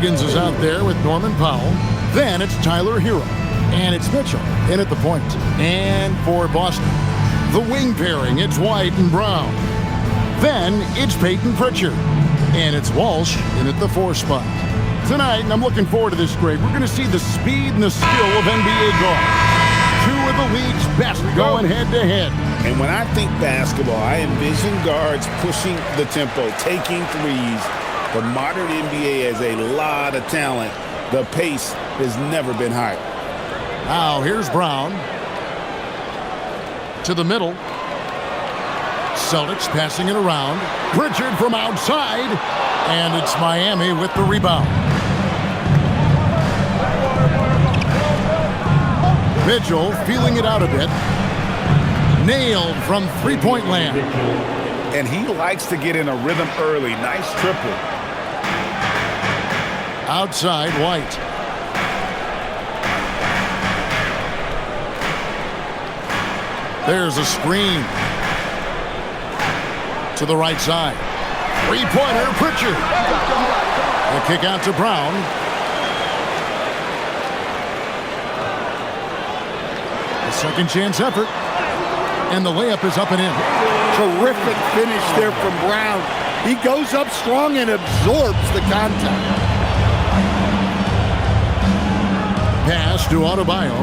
Wiggins is out there with Norman Powell. Then it's Tyler Hero. And it's Mitchell in at the point. And for Boston, the wing pairing, it's White and Brown. Then it's Peyton Pritchard. And it's Walsh in at the 4 spot. Tonight, and I'm looking forward to this grade, we're going to see the speed and the skill of NBA guards. 2 of the league's best going head-to-head. And when I think basketball, I envision guards pushing the tempo, taking threes. The modern NBA has a lot of talent. The pace has never been higher. Now, here's Brown. To the middle. Celtics passing it around. Pritchard from outside. And it's Miami with the rebound. Mitchell feeling it out a bit. Nailed from three-point land. And he likes to get in a rhythm early. Nice triple. Outside, White. There's a screen. To the right side. Three-pointer, Pritchard. The kick out to Brown. A second chance effort. And the layup is up and in. Terrific finish there from Brown. He goes up strong and absorbs the contact. Pass to Adebayo.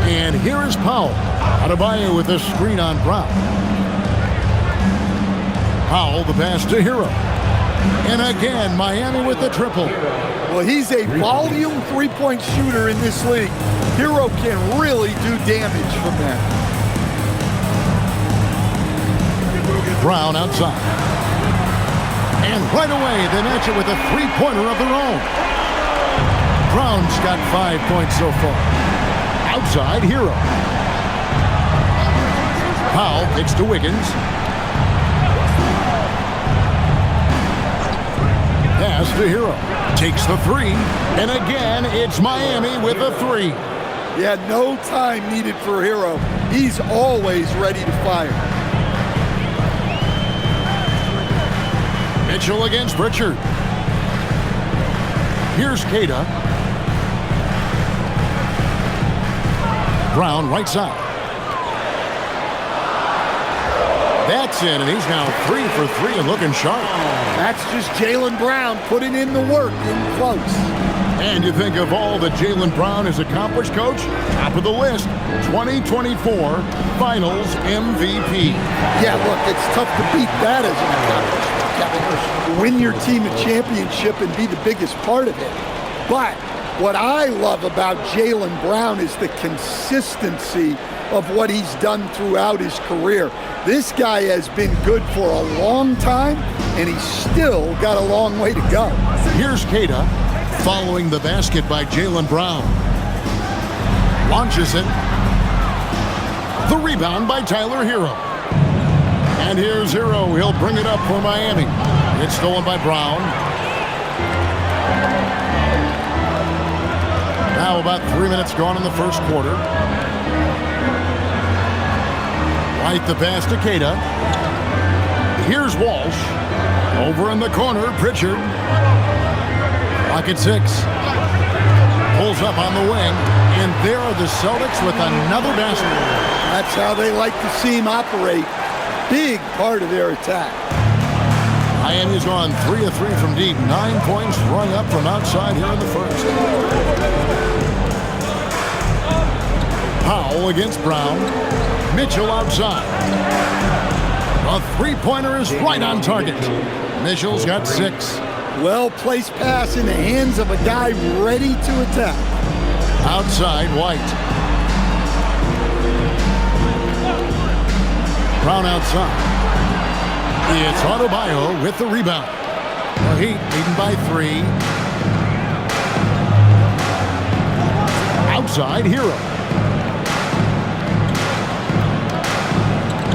And here is Powell. Adebayo with a screen on Brown. Powell the pass to Hero. And again, Miami with the triple. Well, he's a volume three-point shooter in this league. Hero can really do damage from that. Brown outside. And right away, they match it with a three-pointer of their own. Brown's got 5 points so far. Outside, Hero. Powell kicks to Wiggins. Pass to Hero. Takes the 3. And again, it's Miami with a 3. Yeah, no time needed for Hero. He's always ready to fire. Mitchell against Pritchard. Here's Kata. Brown right side. That's in, and he's now 3 for 3 and looking sharp. That's just Jaylen Brown putting in the work in close. And you think of all that Jaylen Brown has accomplished, Coach? Top of the list, 2024 Finals MVP. Yeah, look, it's tough to beat that as an accomplishment. Win your team a championship and be the biggest part of it. But what I love about Jaylen Brown is the consistency of what he's done throughout his career. This guy has been good for a long time, and he's still got a long way to go. Here's Kata following the basket by Jaylen Brown. Launches it. The rebound by Tyler Hero. And here's Hero. He'll bring it up for Miami. It's stolen by Brown. Now about 3 minutes gone in the first quarter. White the pass to Kata. Here's Walsh. Over in the corner, Pritchard. Clock at 6. Pulls up on the wing. And there are the Celtics with another basket. That's how they like to see him operate. Big part of their attack. Miami's gone 3 of 3 from deep. 9 points rung up from outside here in the first. Powell against Brown. Mitchell outside. A three-pointer is right on target. Mitchell's got 6. Well-placed pass in the hands of a guy ready to attack. Outside, White. Brown outside. It's Adebayo with the rebound. The Heat leading by 3. Outside, Hero.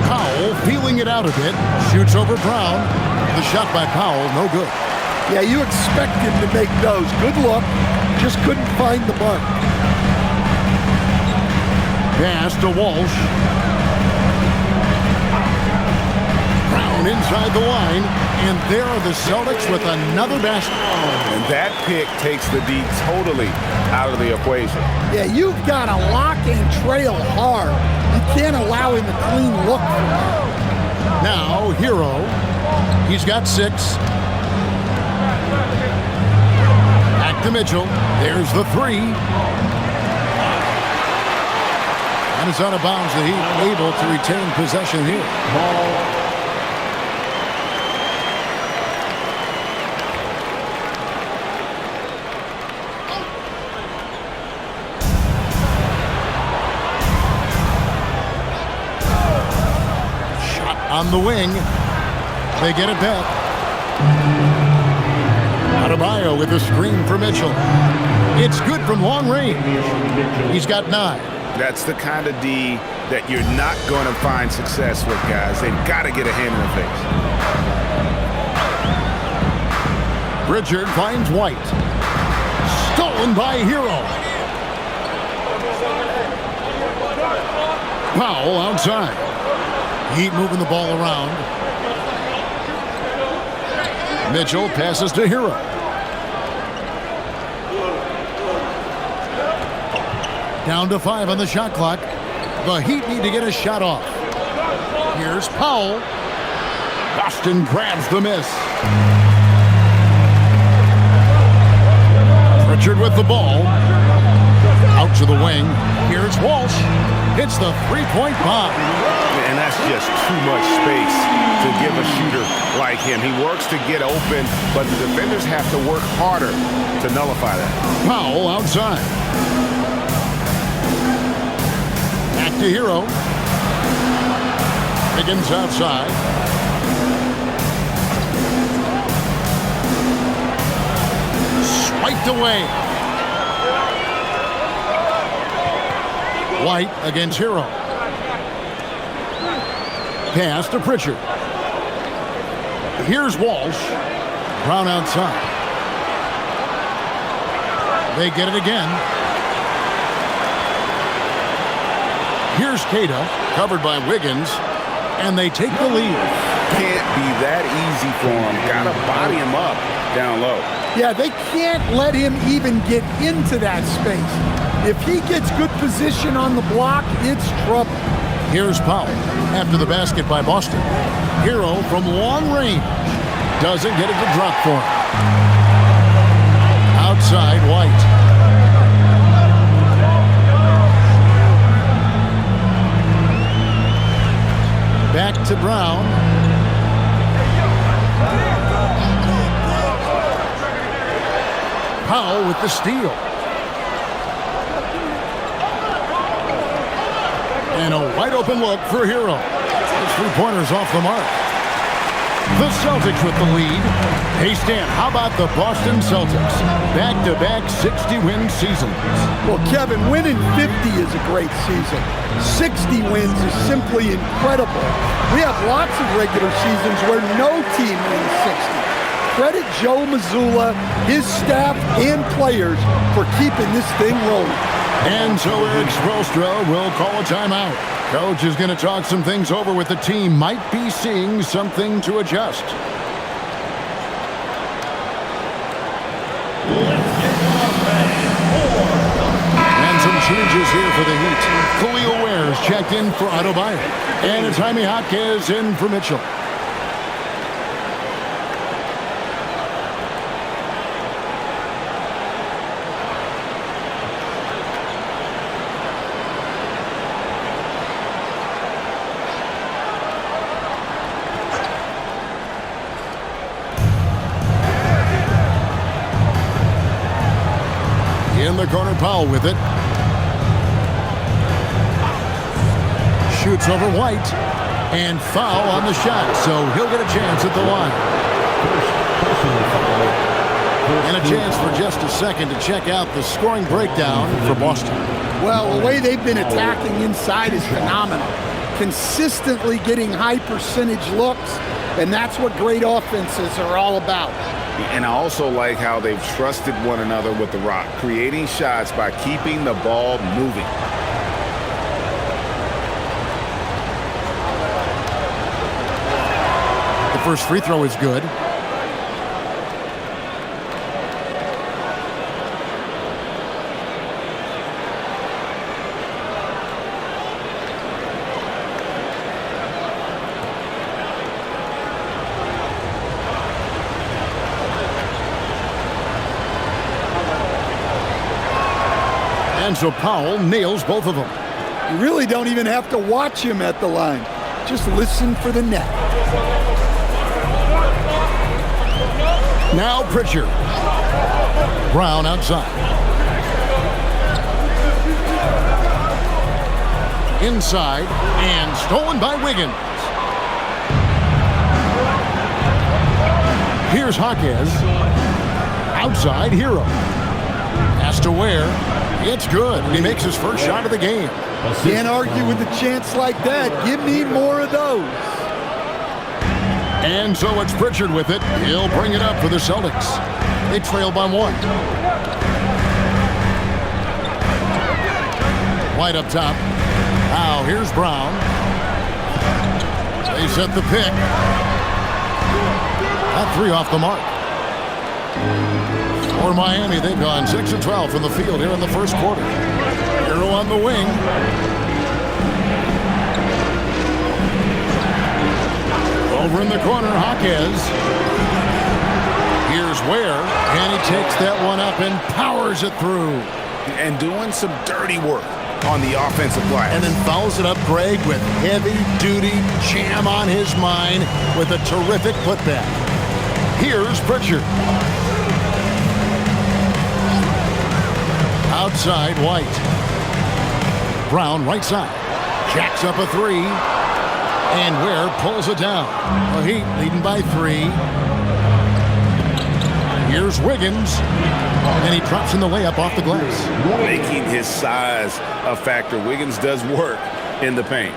Powell feeling it out a bit. Shoots over Brown. The shot by Powell, no good. Yeah, you expect him to make those. Good look. Just couldn't find the mark. Pass to Walsh. from inside the line, and there are the Celtics with another basket. And that pick takes the D totally out of the equation. Yeah, you've got to lock and trail hard. You can't allow him a clean look. Now, Hero. He's got 6. Back to Mitchell. There's the 3. And it's out of bounds. The Heat able to retain possession here. Shot on the wing. They get it back. Adebayo with a screen for Mitchell. It's good from long range. He's got 9. That's the kind of D that you're not going to find success with, guys. They've got to get a hand in the face. Pritchard finds White. Stolen by Hero. Powell outside. Heat moving the ball around. Mitchell passes to Hero. Down to 5 on the shot clock. The Heat need to get a shot off. Here's Powell. Boston grabs the miss. Pritchard with the ball. Out to the wing. Here's Walsh. Hits the three-point bomb. And that's just too much space to give a shooter like him. He works to get open, but the defenders have to work harder to nullify that. Powell outside. Back to Hero. Higgins outside. Swiped away. White against Hero. Pass to Pritchard. Here's Walsh. Brown outside. They get it again. Here's Kata, covered by Wiggins, and they take the lead. Can't be that easy for him. Gotta body him up down low. Yeah, they can't let him even get into that space. If he gets good position on the block, it's trouble. Here's Powell after the basket by Boston. Hero from long range. Doesn't get it to drop for him. Outside, White. Back to Brown. Powell with the steal. And a wide open look for Hero. His three-pointers off the mark. The Celtics with the lead. Hey, Stan, how about the Boston Celtics? Back-to-back 60-win seasons. Well, Kevin, winning 50 is a great season. 60 wins is simply incredible. We have lots of regular seasons where no team wins 60. Credit Joe Mazzulla, his staff, and players for keeping this thing rolling. And so Eric Spoelstra will call a timeout. Coach is going to talk some things over with the team. Might be seeing something to adjust. And some changes here for the Heat. Khalil Ware's checked in for Adebayo. And it's Jaime Jaquez in for Mitchell. In the corner, Powell with it. Shoots over White. And foul on the shot, so he'll get a chance at the line. And a chance for just a second to check out the scoring breakdown for Boston. Well, the way they've been attacking inside is phenomenal. Consistently getting high percentage looks, and that's what great offenses are all about. And I also like how they've trusted one another with the rock, creating shots by keeping the ball moving. First free throw is good. And so Powell nails both of them. You really don't even have to watch him at the line. Just listen for the net. Now Pritchard. Brown outside. Inside and stolen by Wiggins. Here's Jaquez. Outside Hero. Has to Ware. It's good. He makes his first shot of the game. Can't argue with a chance like that. Give me more of those. And so it's Pritchard with it. He'll bring it up for the Celtics. They trail by 1. White up top. Now here's Brown. They set the pick. That 3 off the mark. For Miami, they've gone 6 of 12 from the field here in the first quarter. Hero on the wing. Over in the corner, Jaquez. Here's Ware, and he takes that one up and powers it through. And doing some dirty work on the offensive glass. And then fouls it up, Greg, with heavy-duty jam on his mind with a terrific putback. Here's Pritchard. Outside, White. Brown, right side. Jacks up a 3. And Ware pulls it down. The Heat leading by 3. Here's Wiggins. And he drops in the layup off the glass. Making his size a factor. Wiggins does work in the paint.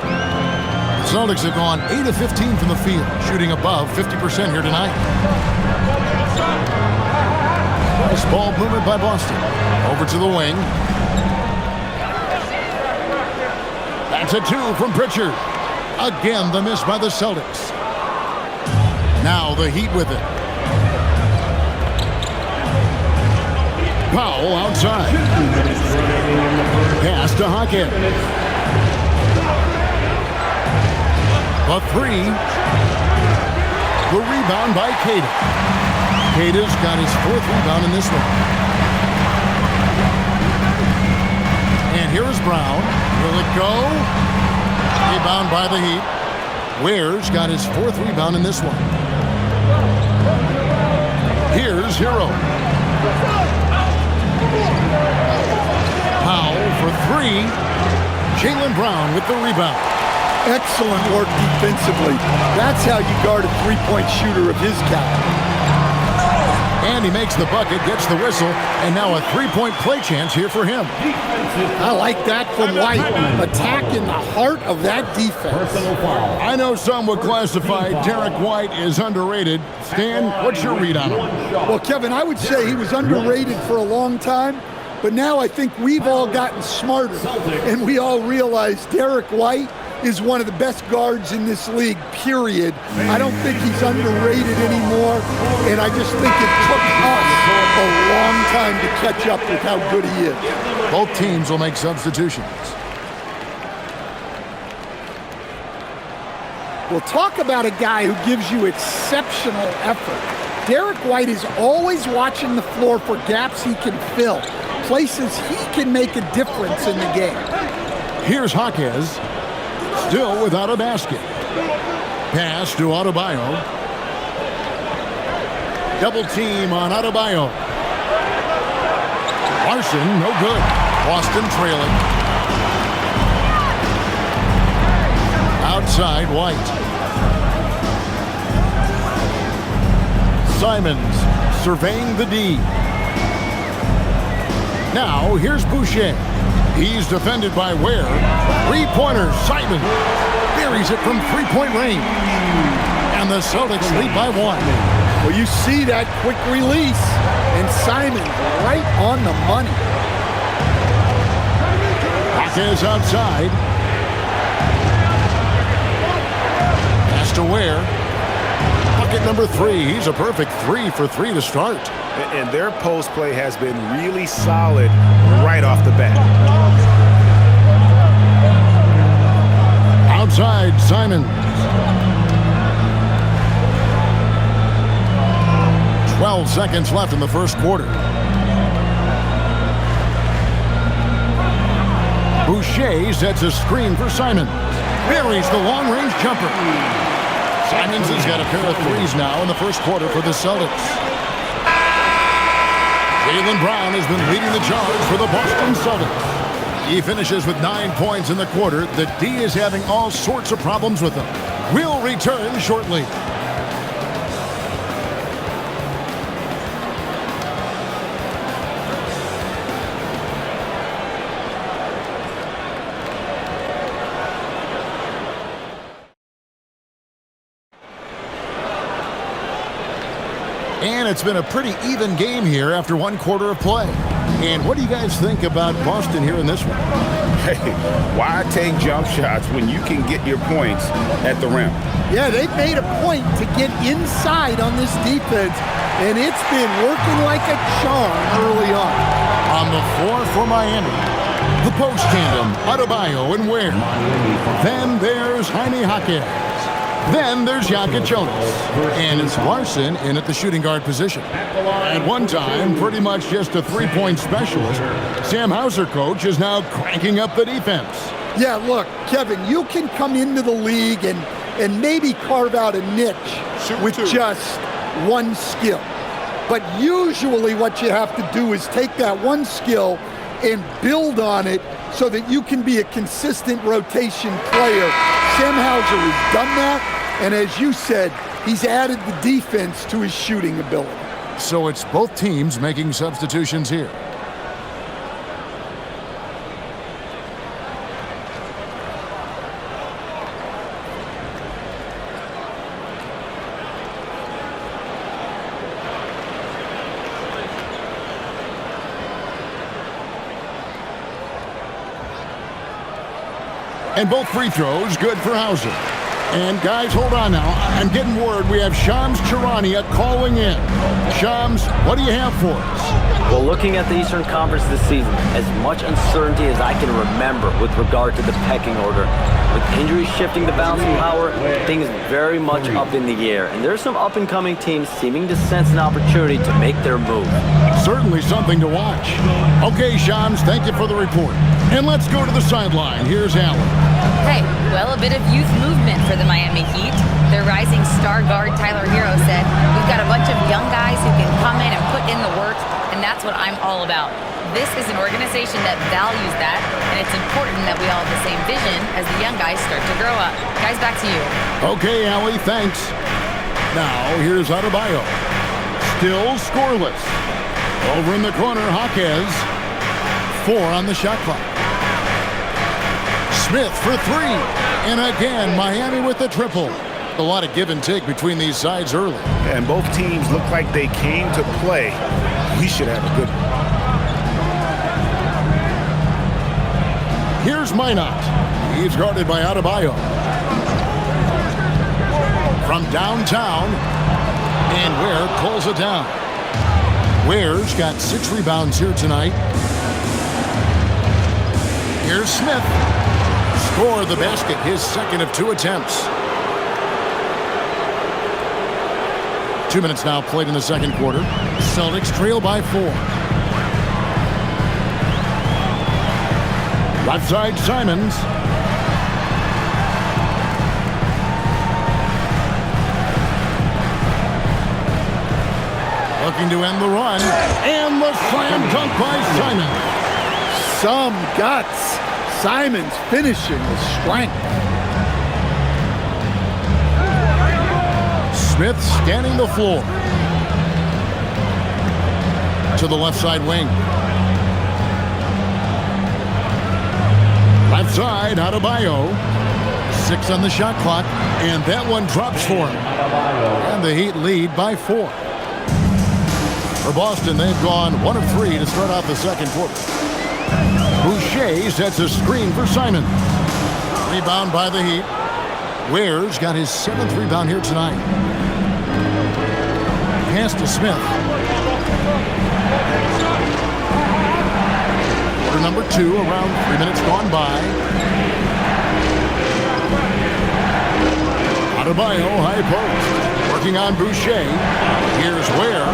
The Celtics have gone 8 of 15 from the field, shooting above 50% here tonight. Nice ball movement by Boston. Over to the wing. That's a 2 from Pritchard. Again, the miss by the Celtics. Now the Heat with it. Powell outside. Pass to Jaquez. The 3. The rebound by Kata. Kata's got his 4th rebound in this one. And here's Brown. Will it go? Rebound by the Heat. Ware's got his 4th rebound in this one. Here's Hero. Powell for 3. Jaylen Brown with the rebound. Excellent work defensively. That's how you guard a three-point shooter of his caliber. And he makes the bucket, gets the whistle, and now a three-point play chance here for him. I like that from White. Attack in the heart of that defense. I know some would classify Derek White as underrated. Stan, what's your read on him? Well, Kevin, I would say he was underrated for a long time, but now I think we've all gotten smarter, and we all realize Derek White is one of the best guards in this league, period. I don't think he's underrated anymore, and I just think it took us a long time to catch up with how good he is. Both teams will make substitutions. We'll talk about a guy who gives you exceptional effort. Derek White is always watching the floor for gaps he can fill, places he can make a difference in the game. Here's Jaquez, still without a basket. Pass to Adebayo. Double team on Adebayo. Larson, no good. Boston trailing. Outside, White. Simons surveying the D. Now, here's Boucher. He's defended by Ware. Three-pointer, Simon buries it from three-point range. And the Celtics lead by 1. Well, you see that quick release, and Simon right on the money. Jaquez outside. Pass to Ware. Bucket number 3. He's a perfect 3 for 3 to start. And their post play has been really solid right off the bat. Outside, Simons. 12 seconds left in the first quarter. Boucher sets a screen for Simons. Buries the long-range jumper. Simons has got a pair of threes now in the first quarter for the Celtics. Jaylen Brown has been leading the charge for the Boston Celtics. He finishes with 9 points in the quarter. The D is having all sorts of problems with him. We'll return shortly. And it's been a pretty even game here after 1 quarter of play. And what do you guys think about Boston here in this one? Hey, why take jump shots when you can get your points at the rim? Yeah, they've made a point to get inside on this defense, and it's been working like a charm early on. On the floor for Miami, the post tandem, Adebayo and Ware. Then there's Jaime Jaquez. Then there's Jokic Jonas. And it's Larson in at the shooting guard position. At one time, pretty much just a three-point specialist, Sam Hauser coach is now cranking up the defense. Yeah, look, Kevin, you can come into the league and maybe carve out a niche with just one skill. But usually what you have to do is take that one skill and build on it so that you can be a consistent rotation player. Sam Hauser has done that. And as you said, he's added the defense to his shooting ability. So it's both teams making substitutions here. And both free throws good for Hauser. And guys, hold on now. I'm getting word we have Shams Charania calling in. Shams, what do you have for us? Well, looking at the Eastern Conference this season, as much uncertainty as I can remember with regard to the pecking order. With injuries shifting the balancing power, things very much up in the air. And there's some up-and-coming teams seeming to sense an opportunity to make their move. Certainly something to watch. Okay, Shams, thank you for the report. And let's go to the sideline. Here's Allen. Hey, well, a bit of youth movement for the Miami Heat. Their rising star guard, Tyler Hero, said, "We've got a bunch of young guys who can come in and put in the work, and that's what I'm all about." This is an organization that values that, and it's important that we all have the same vision as the young guys start to grow up. Guys, back to you. Okay, Allie, thanks. Now, here's Adebayo. Still scoreless. Over in the corner, Jaquez. 4 on the shot clock. Smith for 3. And again, Miami with the triple. A lot of give and take between these sides early. And both teams look like they came to play. We should have a good one. Here's Minot. He's guarded by Adebayo. From downtown, and Ware pulls it down. Ware's got 6 rebounds here tonight. Here's Smith. Score the basket, his second of 2 attempts. 2 minutes now played in the second quarter. Celtics trail by 4. Left side, Simons. Looking to end the run. And the slam dunk by Simons. Some guts. Simons finishing with strength. Smith scanning the floor. To the left side wing. Left side, Adebayo. 6 on the shot clock, and that one drops for him. And the Heat lead by 4. For Boston, they've gone 1 of 3 to start out the second quarter. Boucher sets a screen for Simon. Rebound by the Heat. Ware's got his 7th rebound here tonight. pass to Smith. Quarter number 2, around 3 minutes gone by. Adebayo, high post. Working on Boucher. Here's Ware.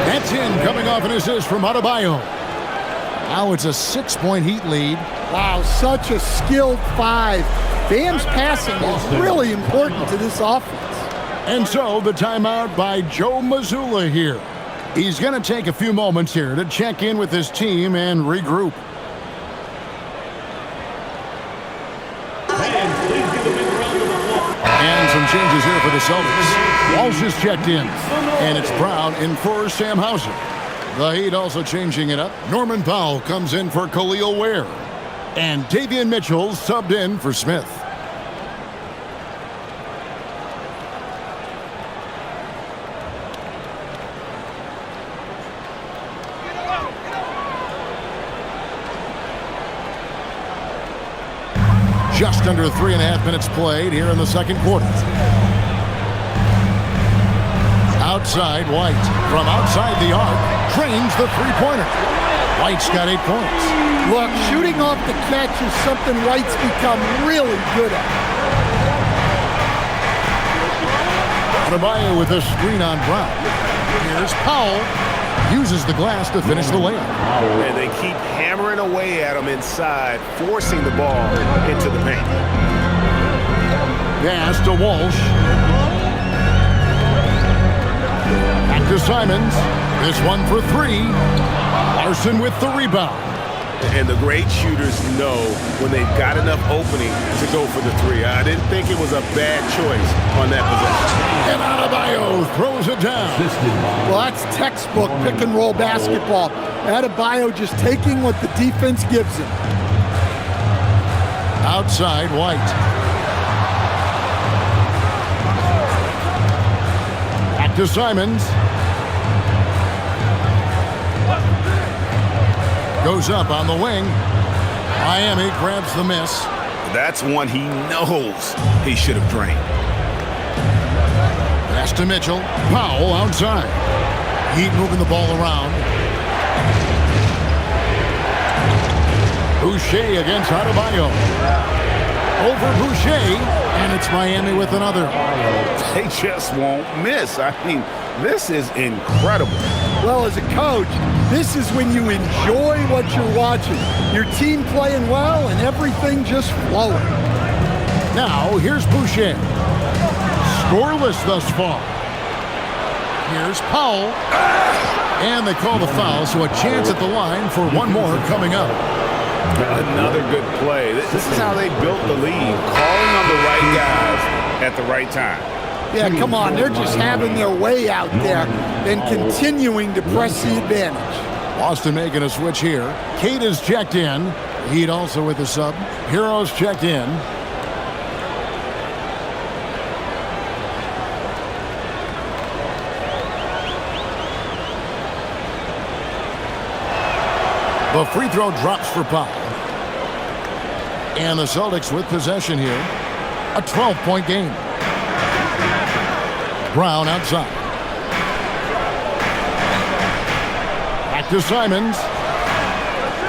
That's in, coming off an assist from Adebayo. Now it's a 6-point Heat lead. Wow, such a skilled 5. Bam's passing is really important to this offense. And so the timeout by Joe Mazzulla here. He's going to take a few moments here to check in with his team and regroup. And some changes here for the Celtics. Walsh is checked in, and it's Brown in for Sam Hauser. The Heat also changing it up. Norman Powell comes in for Khalil Ware. And Davion Mitchell subbed in for Smith. Just under 3.5 minutes played here in the second quarter. Outside, White. From outside the arc, trains the three-pointer. White's got 8 points. Look, shooting off the catch is something White's become really good at. Adebayo with a screen on Brown. Here's Powell. Uses the glass to finish the layup. And they keep hammering away at him inside, forcing the ball into the paint. Pass to Walsh. Back to Simons. This one for 3. Larson with the rebound. And the great shooters know when they've got enough opening to go for the 3. I didn't think it was a bad choice on that possession. And Adebayo throws it down. Well, that's textbook pick-and-roll basketball. Adebayo just taking what the defense gives him. Outside, White. Back to Simons. Goes up on the wing. Miami grabs the miss. That's one he knows he should have drained. Pass to Mitchell. Powell outside. Heat moving the ball around. Boucher against Adebayo. Over Boucher, and it's Miami with another. They just won't miss. I mean, this is incredible. Well, as a coach, this is when you enjoy what you're watching. Your team playing well and everything just flowing. Now, here's Boucher. Scoreless thus far. Here's Powell. And they call the foul, so a chance at the line for one more coming up. Another good play. This is how they built the lead. Calling on the right guys at the right time. Yeah, come on. They're just having their way out there and continuing to press the advantage. Boston making a switch here. Kate is checked in. Heat also with the sub. Heroes checked in. The free throw drops for Powell. And the Celtics with possession here. A 12-point game. Brown outside. Back to Simons.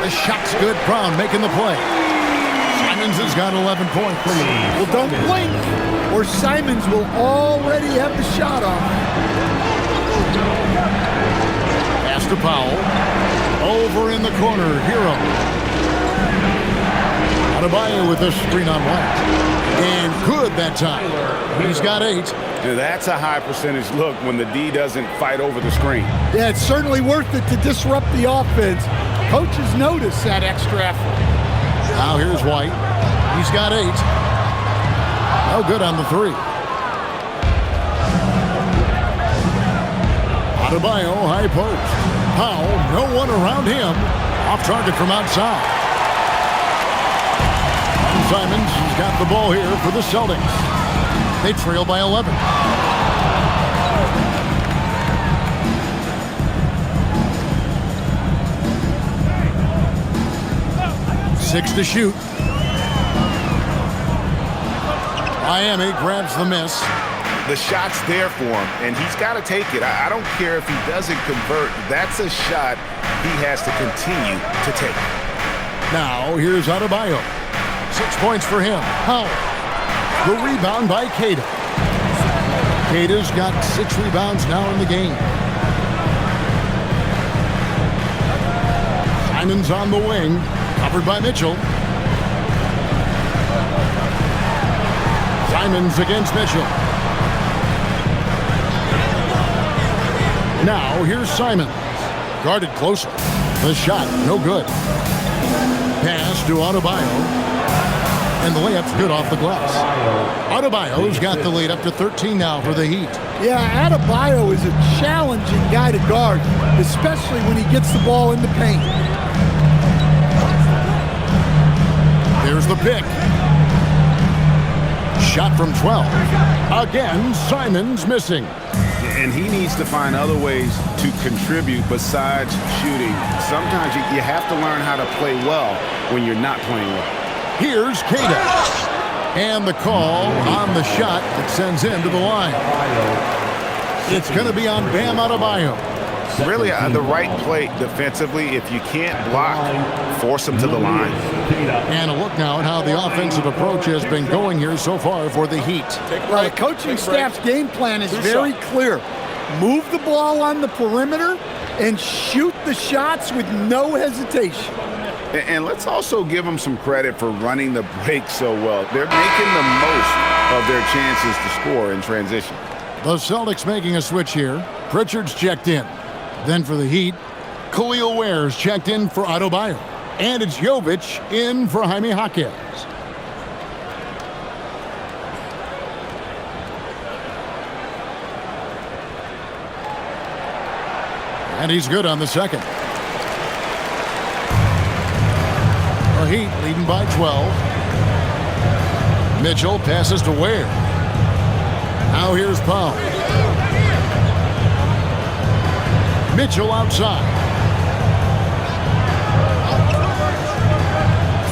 The shot's good. Brown making the play. Simons has got 11 points. Well, don't blink, or Simons will already have the shot off. Pass to Powell. Over in the corner, Hero. Adebayo with a screen on White. And good that time. He's got 8. Now, that's a high percentage look when the D doesn't fight over the screen. Yeah, it's certainly worth it to disrupt the offense. Coaches notice that extra effort. Now here's White. He's got 8. No good on the 3. Adebayo, high post. Powell, no one around him. Off target from outside. And Simons has got the ball here for the Celtics. They trail by 11. Six to shoot. Miami grabs the miss. The shot's there for him, and he's got to take it. I don't care if he doesn't convert. That's a shot he has to continue to take. Now, here's Adebayo. 6 points for him. Powell. The rebound by Kata. Kata's got 6 rebounds now in the game. Simon's on the wing, covered by Mitchell. Simon's against Mitchell. Now, here's Simons. Guarded closer. The shot, no good. Pass to Adebayo. And the layup's good off the glass. Adebayo's got the lead up to 13 now for the Heat. Yeah, Adebayo is a challenging guy to guard, especially when he gets the ball in the paint. There's the pick. Shot from 12. Again, Simons missing. And he needs to find other ways to contribute besides shooting. Sometimes you have to learn how to play well when you're not playing well. Here's Kata. And the call on the shot that sends him to the line. It's going to be on Bam Adebayo. Really, the right play defensively. If you can't block, force him to the line. And a look now at how the offensive approach has been going here so far for the Heat. Well, the coaching staff's game plan is very clear. Move the ball on the perimeter and shoot the shots with no hesitation. And let's also give them some credit for running the break so well. They're making the most of their chances to score in transition. The Celtics making a switch here. Pritchard's checked in. Then for the Heat, Khalil Ware's checked in for Adebayo. And it's Jovic in for Jaime Jaquez. And he's good on the second. The Heat leading by 12. Mitchell passes to Ware. Now here's Powell. Mitchell outside.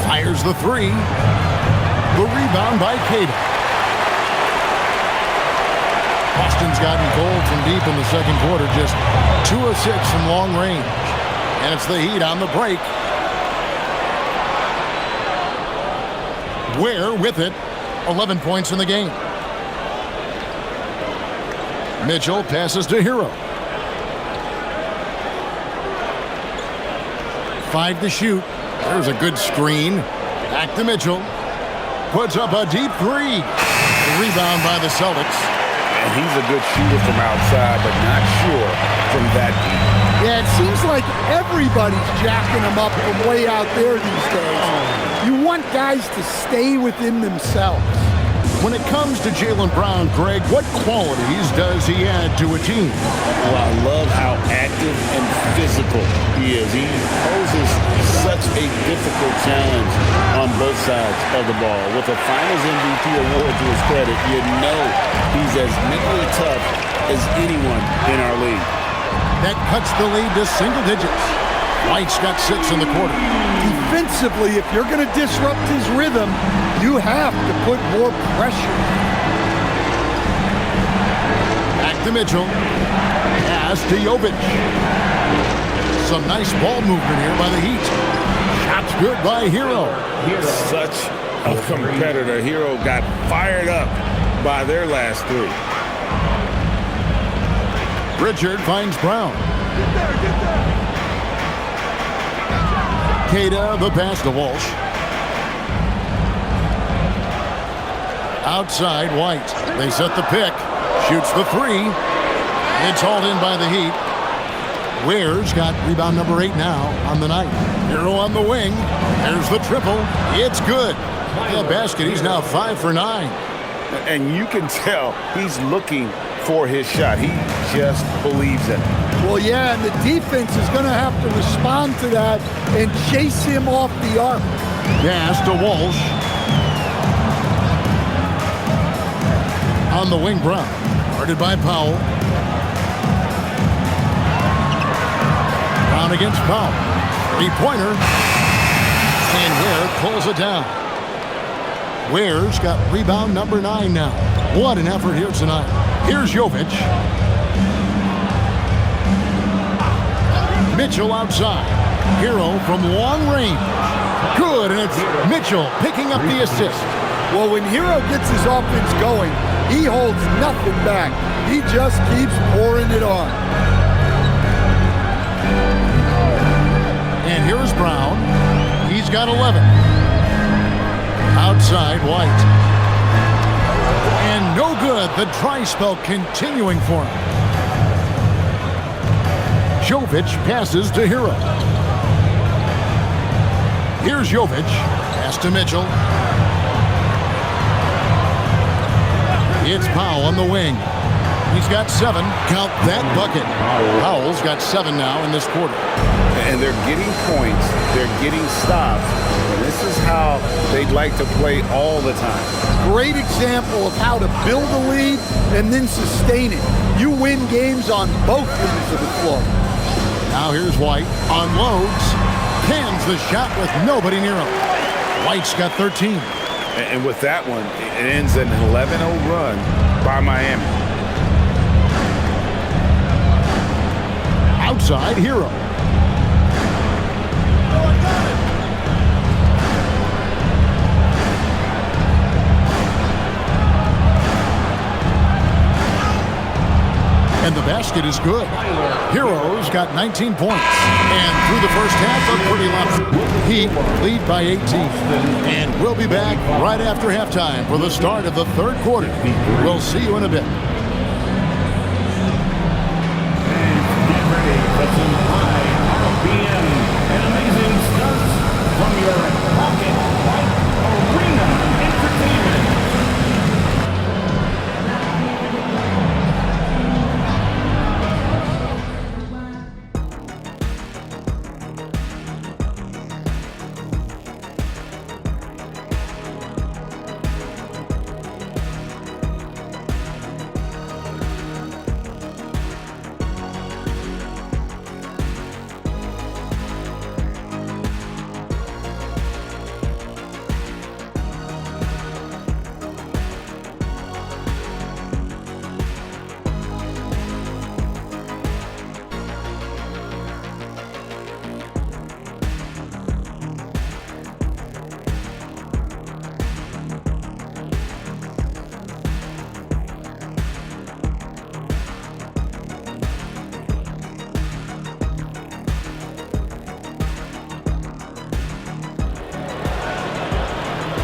Fires the three. The rebound by Kata. Boston's gotten cold from deep in the second quarter. Just 2 of 6 from long range. And it's the Heat on the break. Ware with it. 11 points in the game. Mitchell passes to Hero. 5 to shoot. There's a good screen. Back to Mitchell. Puts up a deep 3. The rebound by the Celtics. And he's a good shooter from outside, but not sure from that deep. Yeah, it seems like everybody's jacking him up from way out there these days. You want guys to stay within themselves. When it comes to Jaylen Brown, Greg, what qualities does he add to a team? Well, I love how active and physical he is. He poses such a difficult challenge on both sides of the ball. With a Finals MVP award to his credit, you know he's as mentally tough as anyone in our league. That cuts the lead to single digits. White's got 6 in the quarter. Defensively, if you're going to disrupt his rhythm, you have to put more pressure. Back to Mitchell. Pass to Jovic. Some nice ball movement here by the Heat. Shot's good by Hero. Such a competitor. Hero got fired up by their last 3. Pritchard finds Brown. Kata, the pass to Walsh. Outside, White. They set the pick. Shoots the 3. It's hauled in by the Heat. Ware's got rebound number 8 now on the night. Hero on the wing. There's the triple. It's good. The basket, he's now 5 for 9. And you can tell he's looking for his shot. He just believes it. Well, yeah, and the defense is going to have to respond to that and chase him off the arc. Pass to Walsh. On the wing, Brown. Guarded by Powell. Brown against Powell. 3-pointer. And Ware pulls it down. Ware's got rebound number 9 now. What an effort here tonight. Here's Jovic. Mitchell outside. Hero from long range. Good, and it's Mitchell picking up the assist. Well, when Hero gets his offense going, he holds nothing back. He just keeps pouring it on. And here's Brown. He's got 11. Outside, White. And no good. The dry spell continuing for him. Jovic passes to Hero. Here's Jovic. Pass to Mitchell. It's Powell on the wing. He's got 7. Count that bucket. Powell's got 7 now in this quarter. And they're getting points. They're getting stops. And this is how they'd like to play all the time. Great example of how to build a lead and then sustain it. You win games on both ends of the floor. Now here's White. Unloads. Cans the shot with nobody near him. White's got 13. And with that one, it ends an 11-0 run by Miami. Outside, Hero. And the basket is good. Hero's got 19 points. And through the first half, a pretty level. Heat lead by 18. And we'll be back right after halftime for the start of the third quarter. We'll see you in a bit. Get ready for some high RPM and amazing stunts from your Rocket White Arena Entertainment.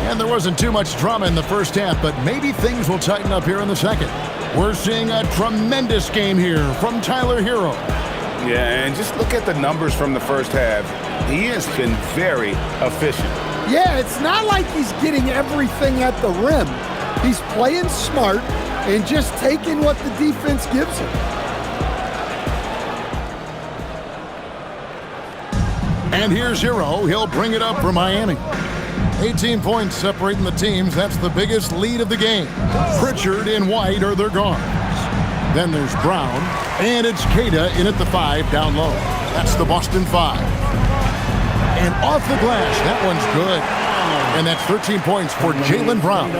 And there wasn't too much drama in the first half, but maybe things will tighten up here in the second. We're seeing a tremendous game here from Tyler Hero. Yeah, and just look at the numbers from the first half. He has been very efficient. Yeah, it's not like he's getting everything at the rim. He's playing smart and just taking what the defense gives him. And here's Hero. He'll bring it up for Miami. 18 points separating the teams. That's the biggest lead of the game. Pritchard and White are their guards. Then there's Brown. And it's Kata in at the 5 down low. That's the Boston 5. And off the glass, that one's good. And that's 13 points for Jaylen Brown.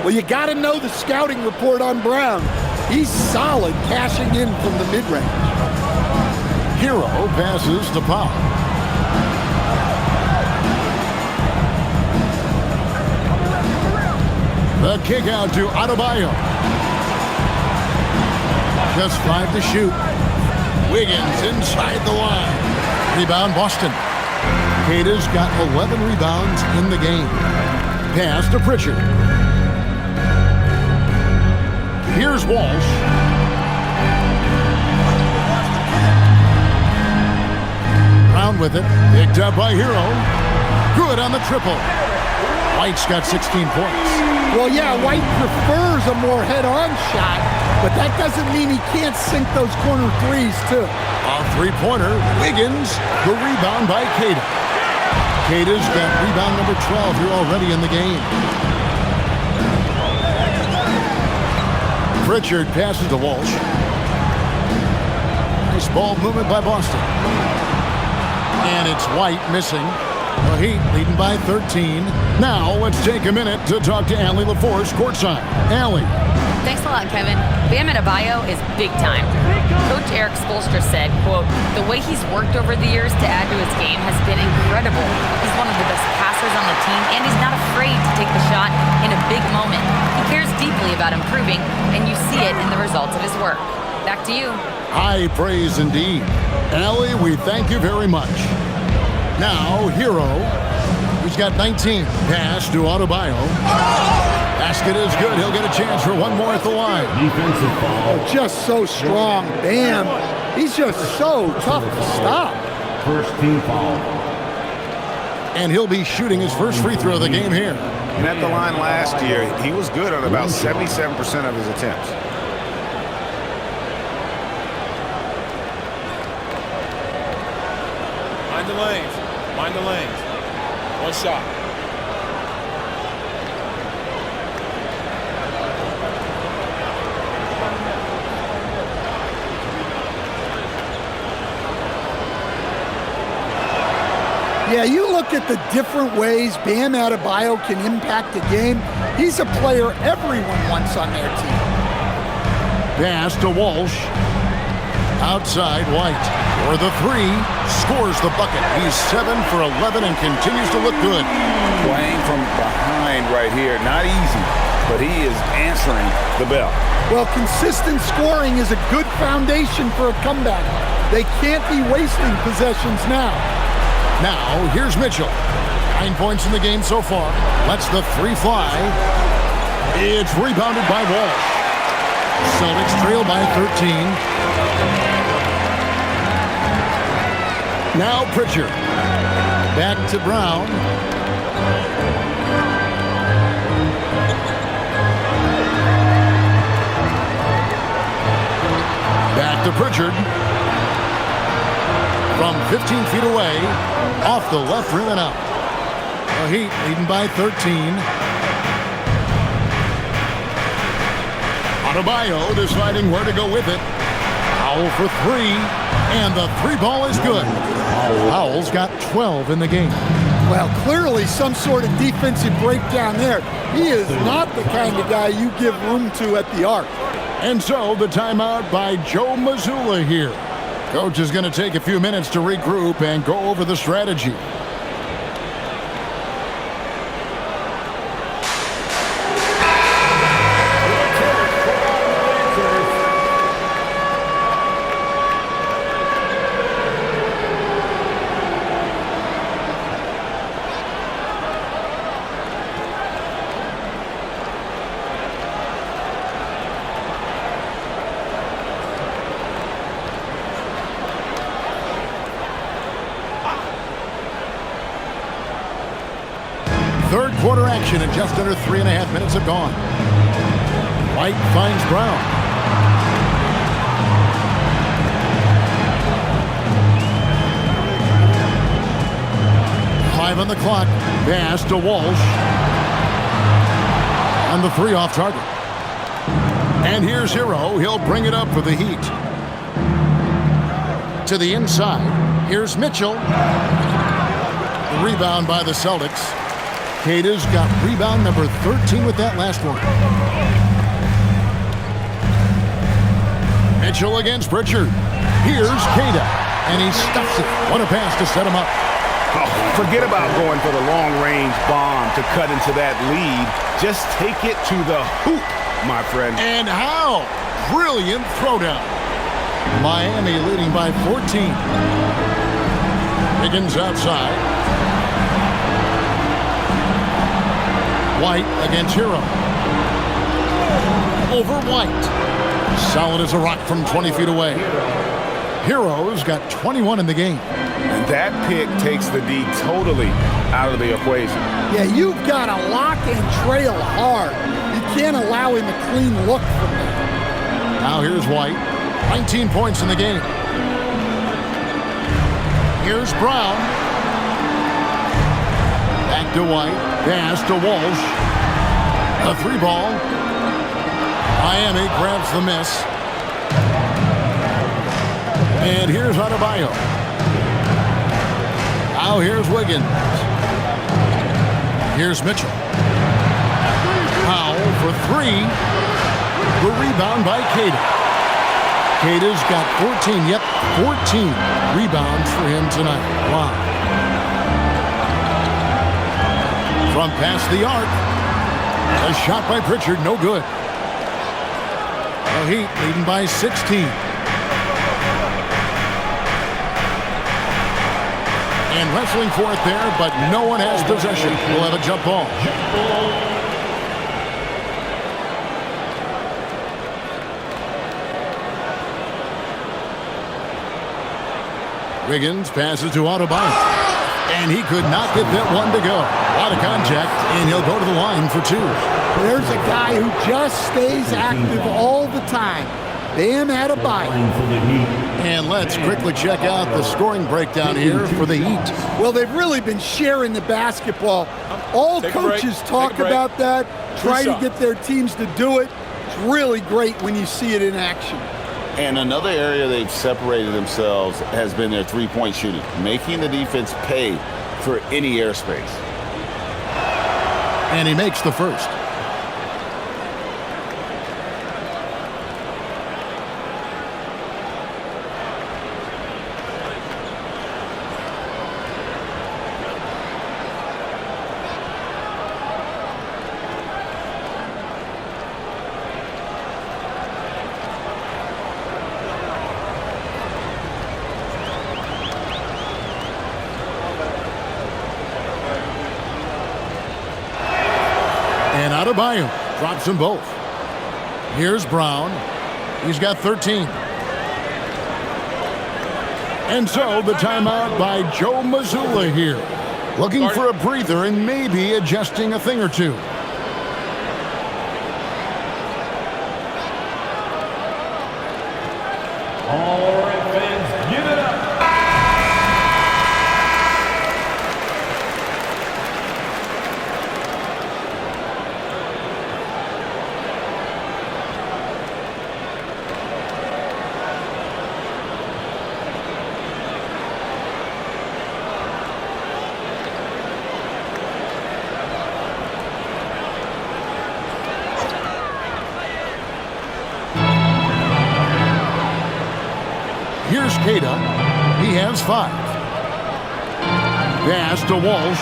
Well, you got to know the scouting report on Brown. He's solid cashing in from the mid-range. Hero passes to Powell. The kick out to Adebayo. Just 5 to shoot. Wiggins inside the line. Rebound Boston. Kata's got 11 rebounds in the game. Pass to Pritchard. Here's Walsh. Brown with it. Picked up by Hero. Good on the triple. White's got 16 points. Well, yeah, White prefers a more head-on shot, but that doesn't mean he can't sink those corner threes, too. A three-pointer. Wiggins. The rebound by Kata. Kata's got rebound number 12 here already in the game. Pritchard passes to Walsh. Nice ball movement by Boston. And it's White missing. The Heat leading by 13. Now let's take a minute to talk to Allie LaForce courtside. Allie. Thanks a lot, Kevin. Bam Adebayo is big time. Coach Eric Spoelstra said, quote, "The way he's worked over the years to add to his game has been incredible. He's one of the best passers on the team, and he's not afraid to take the shot in a big moment. He cares deeply about improving, and you see it in the results of his work." Back to you. High praise indeed. Allie, we thank you very much. Now, Hero, who's got 19. Pass to Adebayo. Basket is good. He'll get a chance for one more at the line. Defensive foul. Oh, just so strong. Bam. He's just so tough to stop. First team foul. And he'll be shooting his first free throw of the game here. And at the line last year, he was good on about 77% of his attempts. Mind the lanes. Mind the lanes. One shot. Yeah, you look at the different ways Bam Adebayo can impact a game. He's a player everyone wants on their team. Pass to Walsh. Outside White for the three. Scores the bucket. He's 7 for 11 and continues to look good. Playing from behind right here. Not easy, but he is answering the bell. Well, consistent scoring is a good foundation for a comeback. They can't be wasting possessions now. Now, here's Mitchell. 9 points in the game so far. Lets the three fly. It's rebounded by Walsh. Celtics trail by 13. Now Pritchard. Back to Brown. Back to Pritchard. From 15 feet away, off the left rim and out. The Heat leading by 13. Adebayo deciding where to go with it. Powell for three, and the three ball is good. Powell's got 12 in the game. Well, clearly some sort of defensive breakdown there. He is not the kind of guy you give room to at the arc. And so the timeout by Joe Mazzulla here. Coach is going to take a few minutes to regroup and go over the strategy. Third quarter action and just under 3.5 minutes have gone. White finds Brown. Five on the clock. Pass to Walsh. And the three off target. And here's Hero. He'll bring it up for the Heat. To the inside. Here's Mitchell. The rebound by the Celtics. Kata's got rebound number 13 with that last one. Mitchell against Pritchard. Here's Kata, and he stuffs it. What a pass to set him up. Oh, forget about going for the long-range bomb to cut into that lead. Just take it to the hoop, my friend. And how? Brilliant throwdown. Miami leading by 14. Higgins outside. White against Hero. Over White. Solid as a rock from 20 feet away. Hero's got 21 in the game. And that pick takes the D totally out of the equation. Yeah, you've got to lock and trail hard. You can't allow him a clean look from there. Now here's White. 19 points in the game. Here's Brown. Back to White. Pass to Walsh. A three ball. Miami grabs the miss. And here's Adebayo. Now here's Wiggins. Here's Mitchell. Powell for three. The rebound by Kata. Kata's got 14. Yep, 14 rebounds for him tonight. Wow. From past the arc. A shot by Pritchard, no good. The Heat leading by 16. And wrestling for it there, but no one has possession. We'll have a jump ball. Wiggins passes to Adebayo. And he could not get that one to go. A lot of contact, and he'll go to the line for two. There's a guy who just stays active all the time. Bam Adebayo. And let's quickly check out the scoring breakdown here for the Heat. Well, they've really been sharing the basketball. All coaches talk about that, try to get their teams to do it. It's really great when you see it in action. And another area they've separated themselves has been their three-point shooting, making the defense pay for any airspace. And he makes the first. And Adebayo drops them both. Here's Brown. He's got 13. And so the timeout by Joe Mazzulla here. Looking for a breather and maybe adjusting a thing or two. All right, fans, give it up. Here's Kata. He has 5. Pass to Walsh.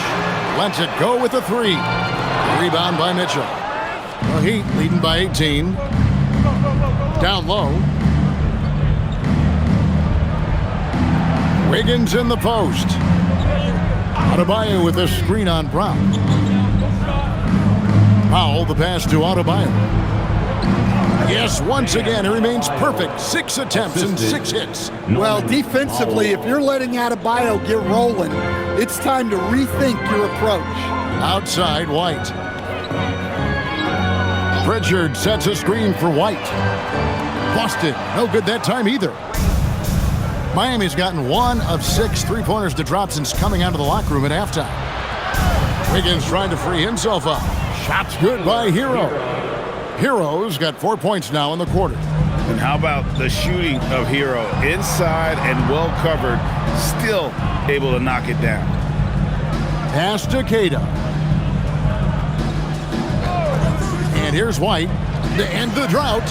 Lets it go with a 3. Rebound by Mitchell. The Heat leading by 18. Down low. Wiggins in the post. Adebayo with a screen on Brown. Powell the pass to Adebayo. Yes, once again, it remains perfect. 6 attempts and 6 hits. Well, defensively, if you're letting Adebayo get rolling, it's time to rethink your approach. Outside, White. Pritchard sets a screen for White. Busted. No good that time either. Miami's gotten 1 of 6 three-pointers to drop since coming out of the locker room at halftime. Wiggins trying to free himself up. Shot's good by Hero. Hero's got 4 points now in the quarter. And how about the shooting of Hero? Inside and well covered, still able to knock it down. Pass to Kata. And here's White to end the drought.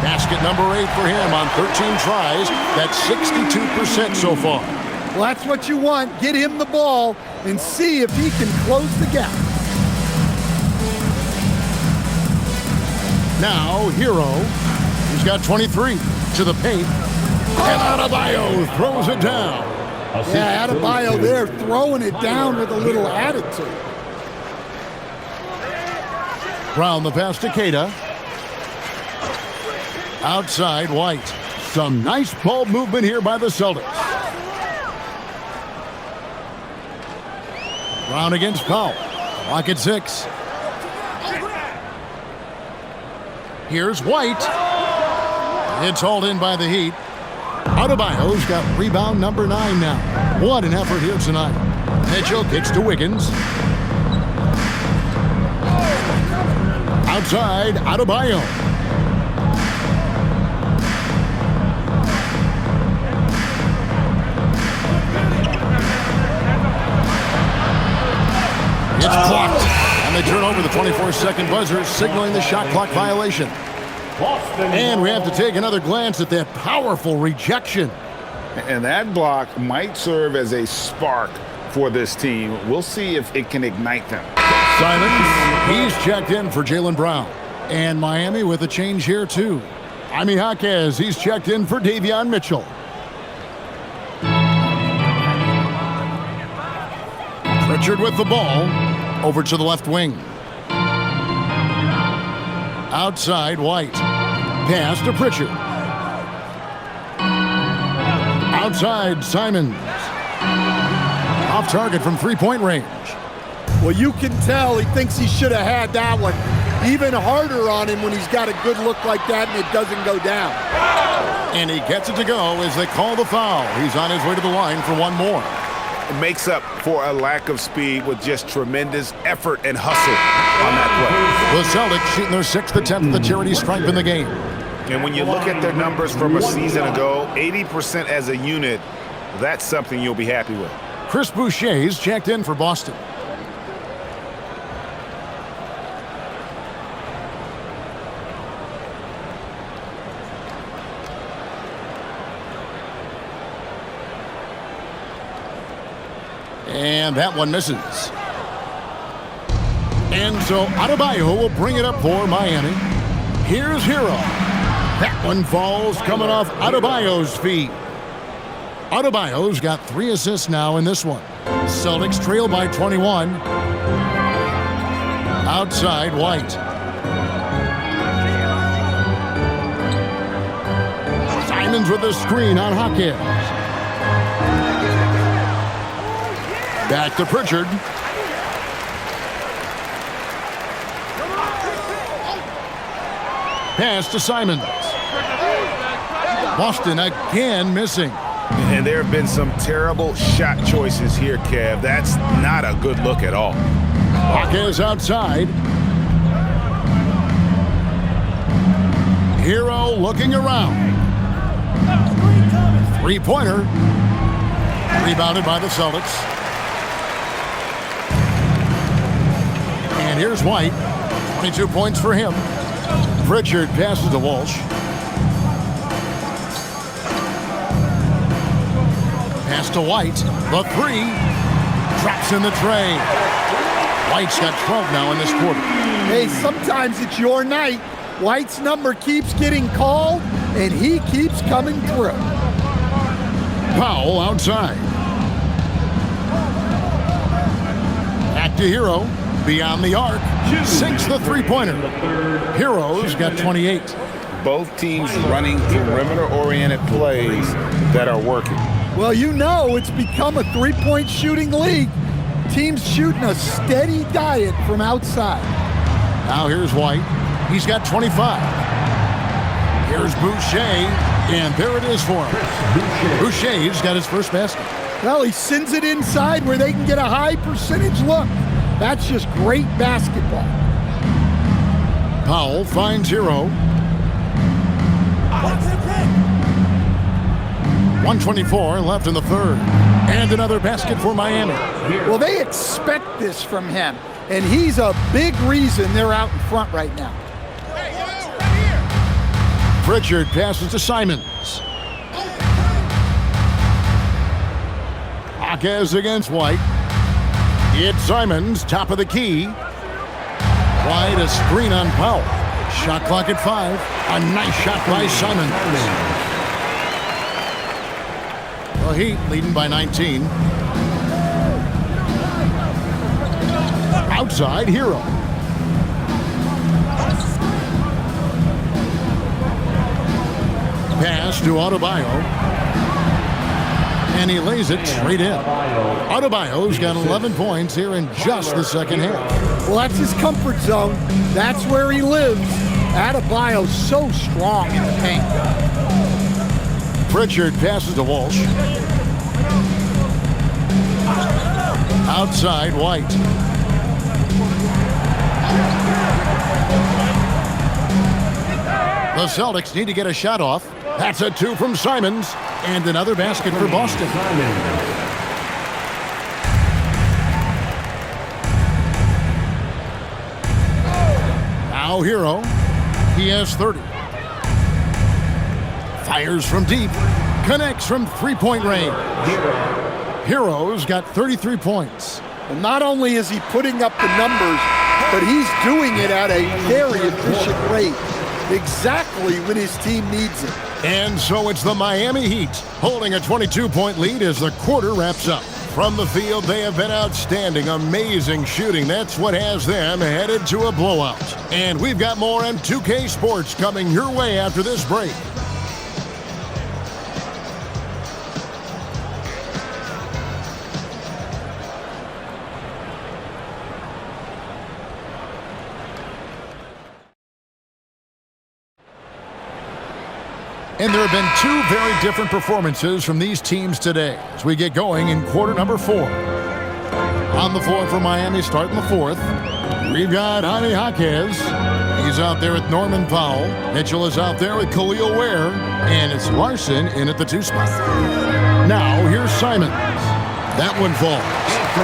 Basket number 8 for him on 13 tries. That's 62% so far. Well, that's what you want. Get him the ball and see if he can close the gap. Now, Hero, he's got 23 to the paint. And Adebayo throws it down. Yeah, Adebayo there throwing it down with a little attitude. Brown the pass to Kata. Outside, White. Some nice ball movement here by the Celtics. Brown against Powell. Clock at 6. Here's White. It's hauled in by the Heat. Adebayo's got rebound number 9 now. What an effort here tonight. Mitchell kicks to Wiggins. Outside, Adebayo. It's blocked. And they turn over the 24-second buzzer, signaling the shot clock violation. And we have to take another glance at that powerful rejection. And that block might serve as a spark for this team. We'll see if it can ignite them. Simons, he's checked in for Jaylen Brown. And Miami with a change here, too. Jaime Jaquez, he's checked in for Davion Mitchell. Pritchard with the ball. Over to the left wing. Outside, White. Pass to Pritchard. Outside, Simons. Off target from three-point range. Well, you can tell he thinks he should have had that one. Even harder on him when he's got a good look like that and it doesn't go down. And he gets it to go as they call the foul. He's on his way to the line for one more. It makes up for a lack of speed with just tremendous effort and hustle on that play. The Celtics shooting their 6th attempt at the charity stripe in the game. And when you look at their numbers from a season ago, 80% as a unit, that's something you'll be happy with. Chris Boucher's checked in for Boston. And that one misses. And so Adebayo will bring it up for Miami. Here's Hero. That one falls coming off Adebayo's feet. Adebayo's got 3 assists now in this one. Celtics trail by 21. Outside, White. Simons with the screen on Jaquez. Back to Pritchard. Pass to Simons. Boston again missing. And there have been some terrible shot choices here, Kev. That's not a good look at all. Jaquez outside. Hero looking around. Three-pointer. Rebounded by the Celtics. And here's White. 22 points for him. Pritchard passes to Walsh. Pass to White. The 3. Drops in the tray. White's got 12 now in this quarter. Hey, sometimes it's your night. White's number keeps getting called, and he keeps coming through. Powell outside. Back to Hero. Beyond the arc. Sinks the three-pointer. Hero's got 28. Both teams running perimeter-oriented plays that are working. Well, you know it's become a three-point shooting league. Teams shooting a steady diet from outside. Now here's White. He's got 25. Here's Boucher, and there it is for him. Boucher's got his first basket. Well, he sends it inside where they can get a high percentage look. That's just great basketball. Powell finds Hero. 1:24 left in the third. And another basket for Miami. Well, they expect this from him, and he's a big reason they're out in front right now. Pritchard passes to Simons. Jaquez against White. It's Simons, top of the key. White, a screen on Powell. Shot clock at 5. A nice shot by Simons. The Heat leading by 19. Outside, Hero. Pass to Adebayo. And he lays it straight in. Adebayo's got 11 points here in just the second half. Well, that's his comfort zone. That's where he lives. Adebayo's so strong in the paint. Pritchard passes to Walsh. Outside, White. The Celtics need to get a shot off. That's a 2 from Simons. And another basket for Boston. Now Hero. He has 30. Fires from deep. Connects from three-point range. Hero's got 33 points. Well, not only is he putting up the numbers, but he's doing it at a very efficient rate, exactly when his team needs it. And so it's the Miami Heat holding a 22-point lead as the quarter wraps up. From the field, they have been outstanding, amazing shooting. That's what has them headed to a blowout. And we've got more on 2K Sports coming your way after this break. And there have been two very different performances from these teams today as we get going in quarter number 4. On the floor for Miami starting the fourth, we've got Jaime Jaquez. He's out there with Norman Powell. Mitchell is out there with Khalil Ware. And it's Larson in at the 2 spot. Now here's Simons. That one falls.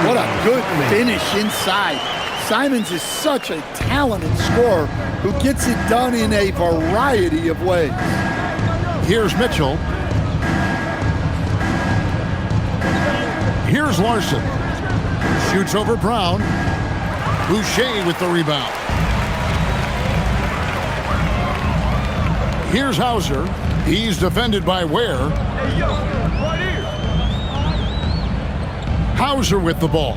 What a good finish inside. Simons is such a talented scorer who gets it done in a variety of ways. Here's Mitchell. Here's Larson. Shoots over Brown. Boucher with the rebound. Here's Hauser. He's defended by Ware. Hauser with the ball.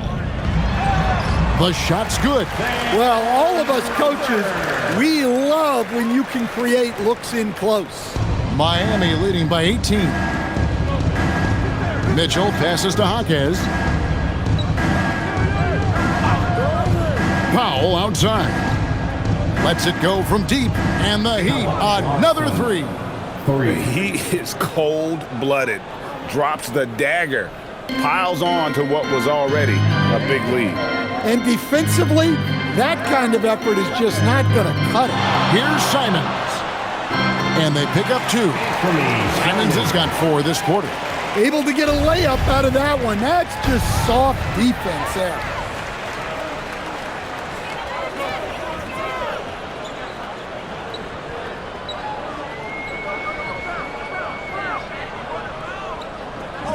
The shot's good. Well, all of us coaches, we love when you can create looks in close. Miami leading by 18. Mitchell passes to Jaquez. Powell outside. Lets it go from deep. And the Heat, another 3. He is cold-blooded. Drops the dagger. Piles on to what was already a big lead. And defensively, that kind of effort is just not going to cut it. Here's Simons. And they pick up 2. Simons has got 4 this quarter. Able to get a layup out of that one. That's just soft defense there.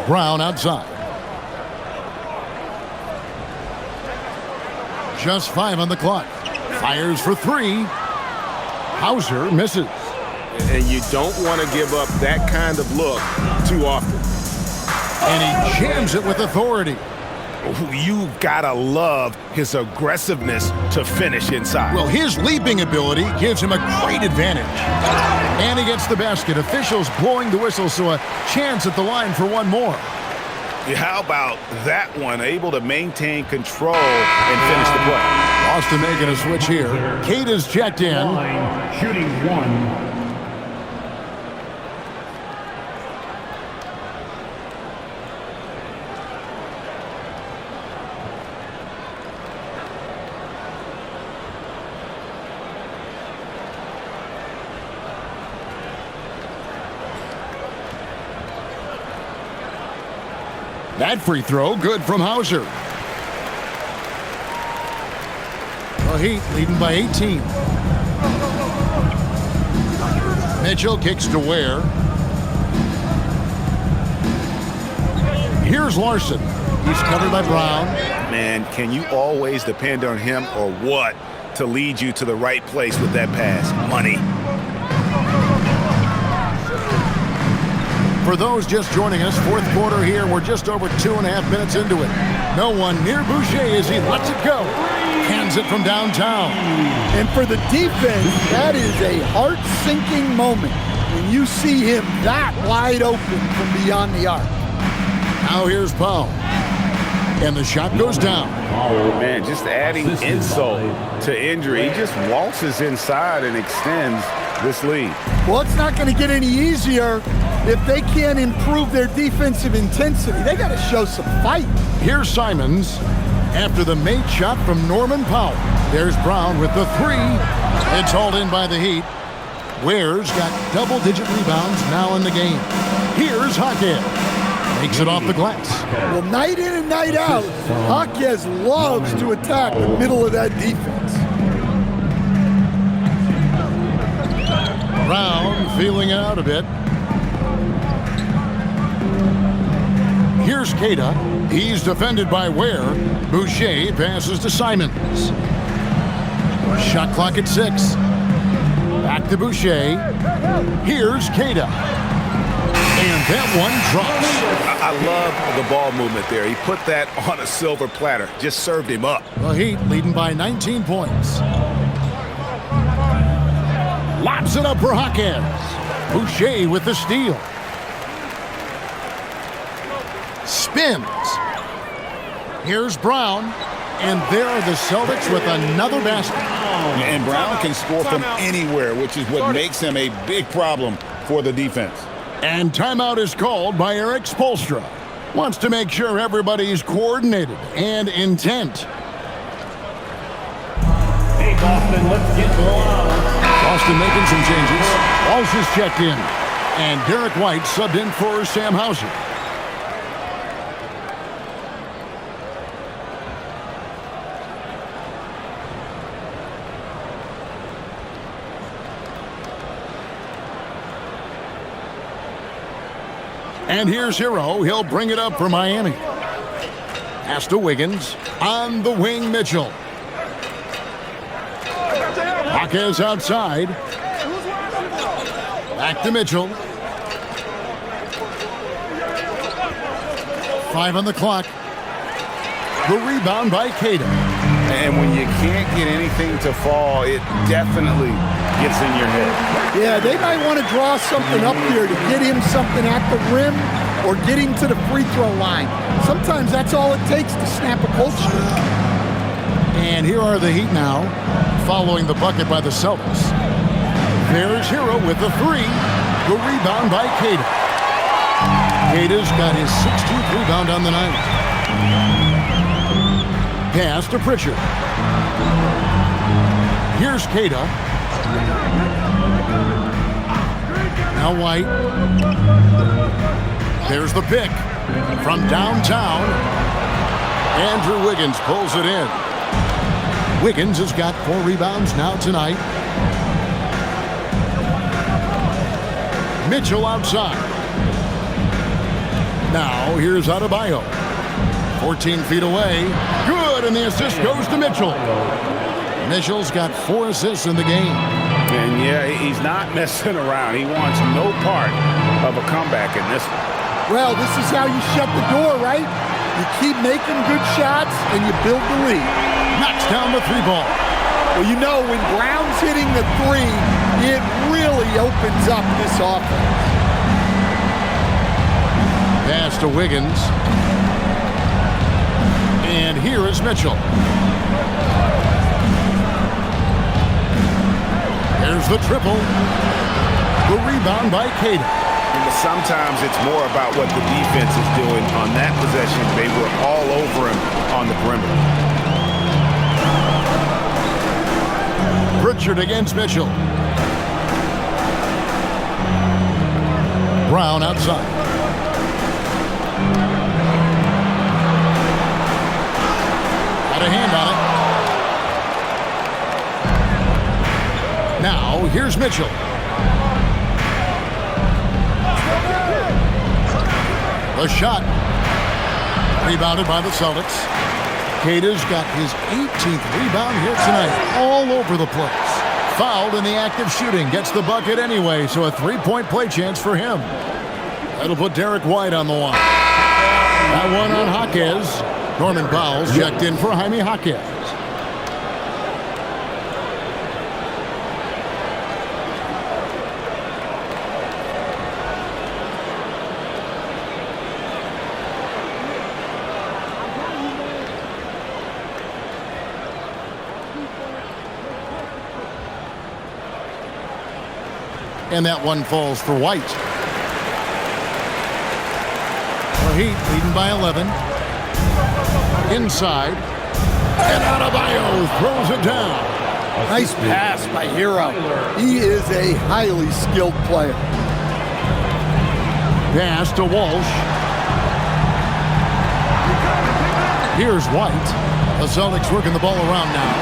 Brown outside. Just 5 on the clock. Fires for 3. Hauser misses. And you don't want to give up that kind of look too often. And he jams it with authority. You've got to love his aggressiveness to finish inside. Well, his leaping ability gives him a great advantage. And he gets the basket. Officials blowing the whistle, so a chance at the line for one more. How about that one? Able to maintain control and finish the play. Boston making a switch here. Kate is checked in. Shooting 1. That free throw, good from Hauser. The Heat leading by 18. Mitchell kicks to Ware. Here's Larson. He's covered by Brown. Man, can you always depend on him or what to lead you to the right place with that pass? Money. For those just joining us, fourth quarter here. We're just over 2.5 minutes into it. No one near Boucher as he lets it go. Hands it from downtown. And for the defense, that is a heart-sinking moment when you see him that wide open from beyond the arc. Now here's Powell. And the shot goes down. Oh, man, just adding insult to injury. He just waltzes inside and extends this lead. Well, it's not going to get any easier if they can't improve their defensive intensity. They got to show some fight. Here's Simons after the made shot from Norman Powell. There's Brown with the 3. It's hauled in by the Heat. Ware's got double-digit rebounds now in the game. Here's Jaquez. Makes it off the glass. Well, night in and night out, Jaquez loves to attack the middle of that defense. Brown feeling it out a bit. Here's Queta. He's defended by Ware. Boucher passes to Simons. Shot clock at 6. Back to Boucher. Here's Queta. And that one drops. I love the ball movement there. He put that on a silver platter. Just served him up. The Heat leading by 19 points. Lobs it up for Hawkins. Boucher with the steal. Spins. Here's Brown. And there are the Celtics with another basket. And Brown can score from anywhere, which is what makes him a big problem for the defense. And timeout is called by Eric Spoelstra. Wants to make sure everybody's coordinated and intent. Hey, Boston, let's get to the line. Boston making some changes. Walsh is checked in. And Derek White subbed in for Sam Hauser. And here's Hero. He'll bring it up for Miami. Pass to Wiggins. On the wing, Mitchell. Hawkins outside. Back to Mitchell. 5 on the clock. The rebound by Queta. And when you can't get anything to fall, it definitely gets in your head. Yeah, they might want to draw something up here to get him something at the rim or get him to the free throw line. Sometimes that's all it takes to snap a cold streak. And here are the Heat now, following the bucket by the Celtics. There's Hero with the 3. The rebound by Queta. Queta's got his 16th rebound on the night. Pass to Pritchard. Here's Queta. Now White. There's the pick from downtown. Andrew Wiggins pulls it in. Wiggins has got 4 rebounds now tonight. Mitchell outside. Now here's Adebayo. 14 feet away. Good, and the assist goes to Mitchell. Mitchell's got 4 assists in the game. And yeah, he's not messing around. He wants no part of a comeback in this one. Well, this is how you shut the door, right? You keep making good shots and you build the lead. Knocks down the 3 ball. Well, you know, when Brown's hitting the 3, it really opens up this offense. Pass to Wiggins. And here is Mitchell. There's the triple. The rebound by Queta. But sometimes it's more about what the defense is doing on that possession. They were all over him on the perimeter. Pritchard against Mitchell. Brown outside. Got a hand on it. Now, here's Mitchell. The shot. Rebounded by the Celtics. Queta's got his 18th rebound here tonight. All over the place. Fouled in the act of shooting. Gets the bucket anyway, so a 3-point play chance for him. That'll put Derek White on the line. That one on Hawkins. Norman Powell's checked in for Jaime Hawkins. And that one falls for White. The Heat leading by 11. Inside. And Adebayo throws it down. Nice pass by Hero. He is a highly skilled player. Pass to Walsh. Here's White. The Celtics working the ball around now.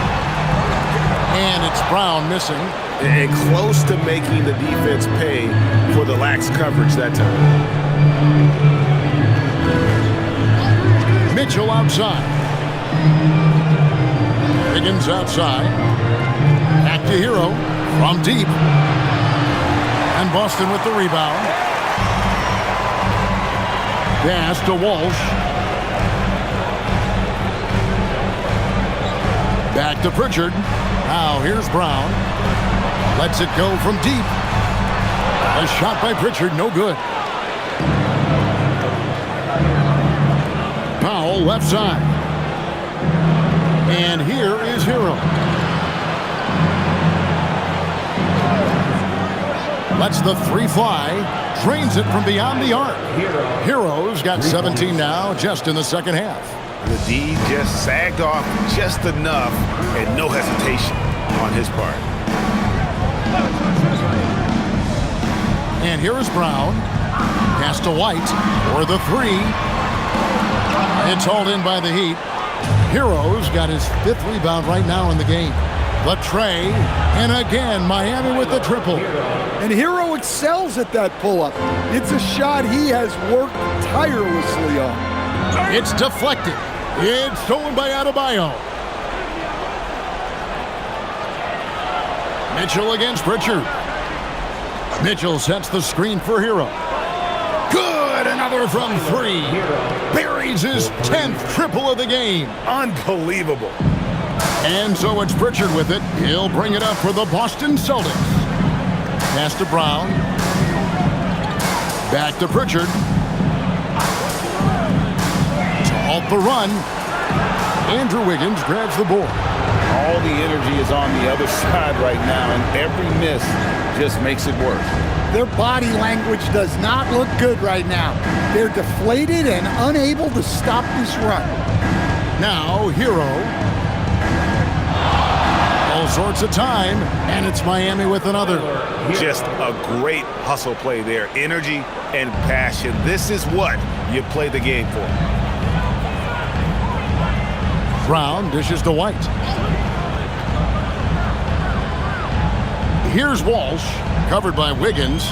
And it's Brown missing. And close to making the defense pay for the lax coverage that time. Mitchell outside. Higgins outside. Back to Hero from deep. And Boston with the rebound. Pass to Walsh. Back to Pritchard. Now here's Brown. Lets it go from deep. A shot by Pritchard, no good. Powell left side. And here is Hero. Lets the three fly. Drains it from beyond the arc. Hero's got 17 now, just in the second half. The D just sagged off just enough, and no hesitation on his part. And here is Brown. Pass to White for the three. It's hauled in by the Heat. Hero's got his 5th rebound right now in the game. The tray, and again, Miami with the triple. And Hero excels at that pull-up. It's a shot he has worked tirelessly on. It's deflected. It's stolen by Adebayo. Mitchell against Pritchard. Mitchell sets the screen for Hero. Good, another from three. Buries his 10th triple of the game. Unbelievable. And so it's Pritchard with it. He'll bring it up for the Boston Celtics. Pass to Brown. Back to Pritchard. To halt the run. Andrew Wiggins grabs the board. All the energy is on the other side right now, and every miss just makes it worse. Their body language does not look good right now. They're deflated and unable to stop this run. Now, Hero. All sorts of time, and it's Miami with another. Just a great hustle play there. Energy and passion. This is what you play the game for. Brown dishes to White. Here's Walsh, covered by Wiggins.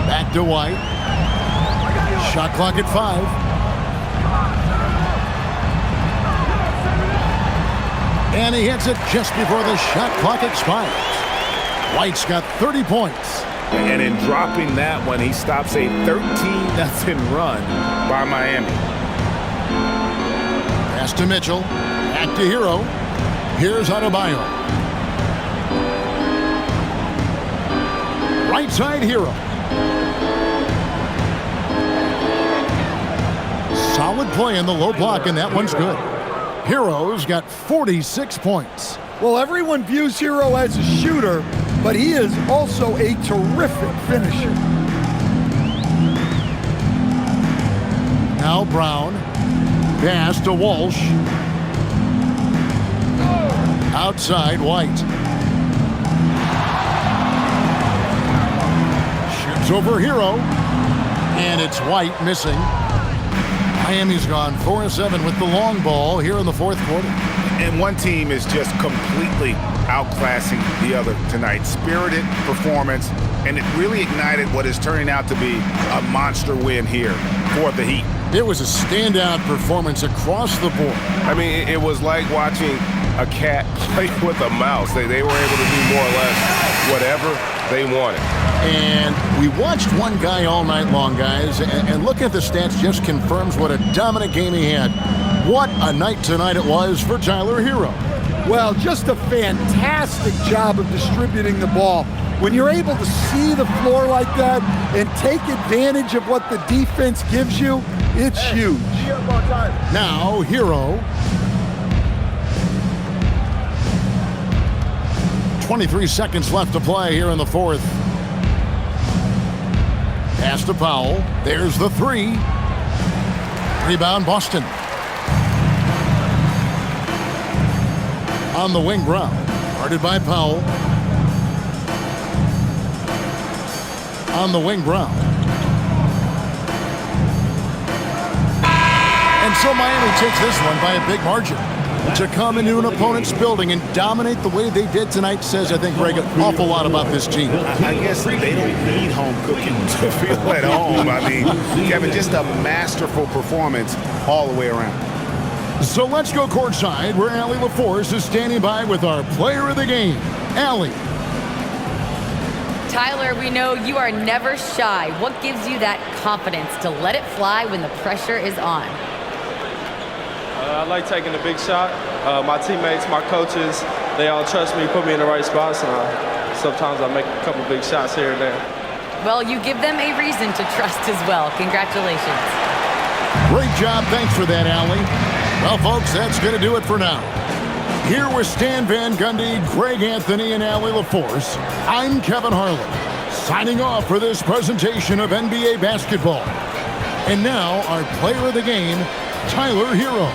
Back to White. Shot clock at 5. And he hits it just before the shot clock expires. White's got 30 points. And in dropping that one, he stops a 13-0 run by Miami. Pass to Mitchell. Back to Hero. Here's Adebayo. Right side Hero. Solid play in the low block, and that one's good. Hero's got 46 points. Well, everyone views Hero as a shooter, but he is also a terrific finisher. Now Brown. Pass to Walsh. Outside White. Shoots over Hero. And it's White missing. Miami's gone 4-7 with the long ball here in the fourth quarter. And one team is just completely outclassing the other tonight. Spirited performance, and it really ignited what is turning out to be a monster win here for the Heat. It was a standout performance across the board. I mean, it was like watching a cat play with a mouse. They were able to do more or less whatever they wanted. And we watched one guy all night long, guys, and looking at the stats just confirms what a dominant game he had. What a night tonight it was for Tyler Hero. Well, just a fantastic job of distributing the ball. When you're able to see the floor like that and take advantage of what the defense gives you, it's huge. Now, Hero. 23 seconds left to play here in the fourth. Pass to Powell. There's the three. Rebound, Boston. On the wing, Brown. Guarded by Powell. On the wing, Brown. And so Miami takes this one by a big margin. To come into an opponent's building and dominate the way they did tonight says, I think, Greg, an awful lot about this team. I guess they don't need home cooking to feel at home. I mean, Kevin, just a masterful performance all the way around. So let's go courtside where Allie LaForce is standing by with our player of the game, Allie. Tyler, we know you are never shy. What gives you that confidence to let it fly when the pressure is on? I like taking a big shot. My teammates, my coaches, they all trust me, put me in the right spots, and sometimes I make a couple big shots here and there. Well, you give them a reason to trust as well. Congratulations. Great job. Thanks for that, Allie. Well, folks, that's going to do it for now. Here with Stan Van Gundy, Greg Anthony, and Allie LaForce, I'm Kevin Harlan, signing off for this presentation of NBA basketball. And now, our player of the game, Tyler Hero.